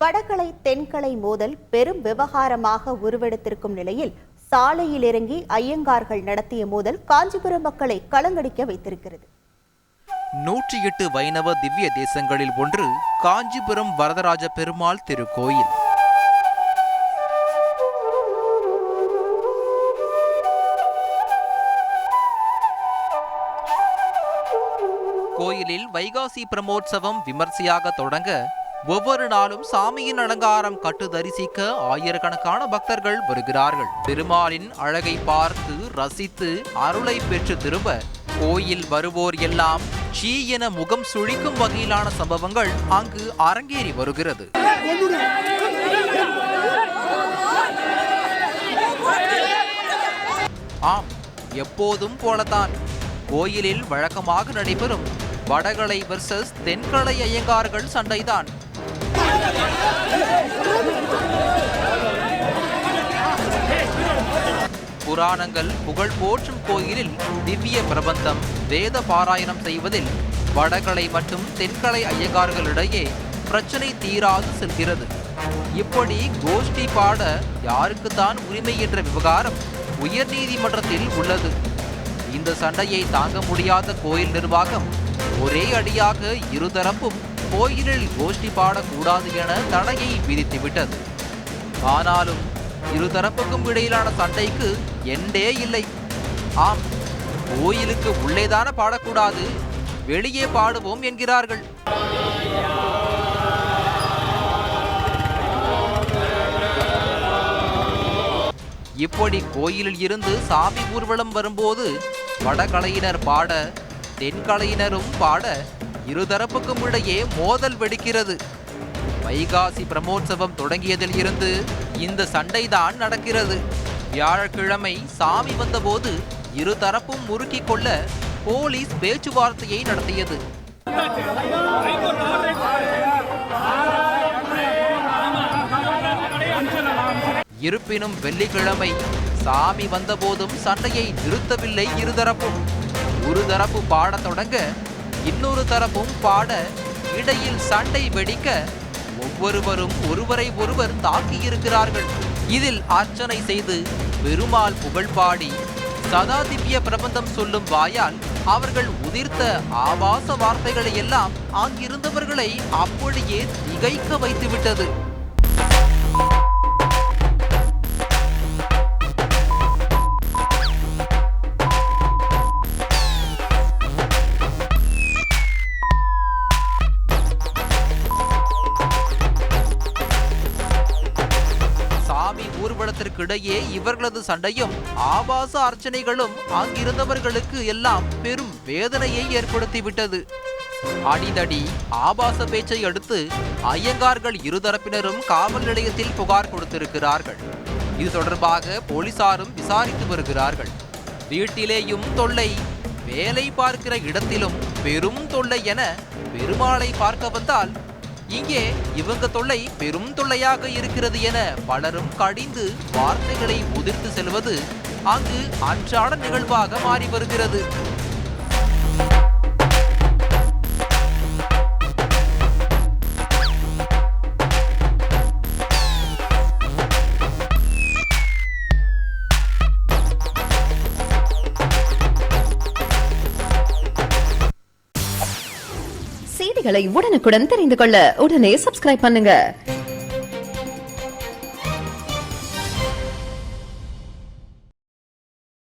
வடகலை தென்கலை மோதல் பெரும் விவகாரமாக உருவெடுத்திருக்கும் நிலையில் சாலையில் இறங்கி ஐயங்கார்கள் நடத்திய மோதல் காஞ்சிபுரம் மக்களை கலங்கடிக்க வைத்திருக்கிறது. 108 வைணவ திவ்ய தேசங்களில் ஒன்று காஞ்சிபுரம் வரதராஜ பெருமாள் திருக்கோயில். கோயிலில் வைகாசி பிரமோற்சவம் விமர்சையாக தொடங்க ஒவ்வொரு நாளும் சாமியின் அலங்காரம் கட்டு தரிசிக்க ஆயிரக்கணக்கான பக்தர்கள் வருகிறார்கள். பெருமாளின் அழகை பார்த்து ரசித்து அருளை பெற்று திரும்ப கோயில் வருவோர் எல்லாம் சீ என முகம் சுழிக்கும் வகையிலான சம்பவங்கள் அங்கு அரங்கேறி வருகிறது. ஆம், எப்போதும் போலத்தான் கோயிலில் வழக்கமாக நடைபெறும் வடகலை வெர்சஸ் தென்கலை ஐயங்கார்கள் சண்டைதான். புராணங்கள் புகழ் போற்றும் கோயிலில் திவ்ய பிரபந்தம் வேத பாராயணம் செய்வதில் வடகலை மற்றும் தென்கலை ஐயங்கார்களிடையே பிரச்சனை தீராது செல்கிறது. இப்படி கோஷ்டி பாட யாருக்குத்தான் உரிமை என்ற விவகாரம் உயர் நீதிமன்றத்தில் உள்ளது. இந்த சண்டையை தாங்க முடியாத கோயில் நிர்வாகம் ஒரே அடியாக இருதரப்பும் கோயிலில் கோஷ்டி பாடக்கூடாது என தடையை விதித்துவிட்டது. ஆனாலும் இருதரப்புக்கும் இடையிலான சண்டைக்கு எண்டே இல்லை. ஆம், கோயிலுக்கு உள்ளேதான பாடக்கூடாது, வெளியே பாடுவோம் என்கிறார்கள். இப்படி கோயிலில் இருந்து சாமி ஊர்வலம் வரும்போது வடகலையினர் பாட தென்கலையினரும் பாட இருதரப்புக்கும் இடையே மோதல் வெடிக்கிறது. வைகாசி பிரமோற்சவம் தொடங்கியதில் இருந்து இந்த சண்டைதான் நடக்கிறது. வியாழக்கிழமை சாமி வந்தபோது இருதரப்பும் முறுக்கிக் கொள்ள போலீஸ் பேச்சுவார்த்தையை நடத்தியது. இருப்பினும் வெள்ளிக்கிழமை சாமி வந்தபோதும் சண்டையை நிறுத்தவில்லை இருதரப்பும். ஒரு தரப்பு பாட தொடங்க இன்னொரு தரப்பும் பாட இடையில் சண்டை வெடிக்க ஒவ்வொருவரும் ஒருவரை ஒருவர் தாக்கியிருக்கிறார்கள். இதில் அர்ச்சனை செய்து பெருமாள் புகழ் பாடி சதா திவ்ய பிரபந்தம் சொல்லும் வாயால் அவர்கள் உதிர்த்த ஆபாச வார்த்தைகளை எல்லாம் அங்கிருந்தவர்களை அப்படியே திகைக்க வைத்துவிட்டது. ஊர்வலத்திற்கிடையே இவர்களது சண்டையும் ஆபாச அர்ச்சனைகளும் அங்கிருந்தவர்களுக்கு எல்லாம் பெரும் வேதனையை ஏற்படுத்திவிட்டது. அடிதடி ஆபாச பேச்சை அடுத்து ஐயங்கார்கள் இருதரப்பினரும் காவல் நிலையத்தில் புகார் கொடுத்திருக்கிறார்கள். இது தொடர்பாக போலீசாரும் விசாரித்து வருகிறார்கள். வீட்டிலேயும் தொல்லை, வேலை பார்க்கிற இடத்திலும் பெரும் தொல்லை என பெருமாளை பார்க்க வந்தால் இங்கே இவங்க தொல்லை பெரும் தொல்லையாக இருக்கிறது என பலரும் கடிந்து வார்த்தைகளை உதிர்த்து செல்வது அங்கு அன்றாட நிகழ்வாக மாறி வருகிறது. செய்திகளை உடனுக்குடன் தெரிந்து கொள்ள உடனே சப்ஸ்கிரைப் பண்ணுங்க.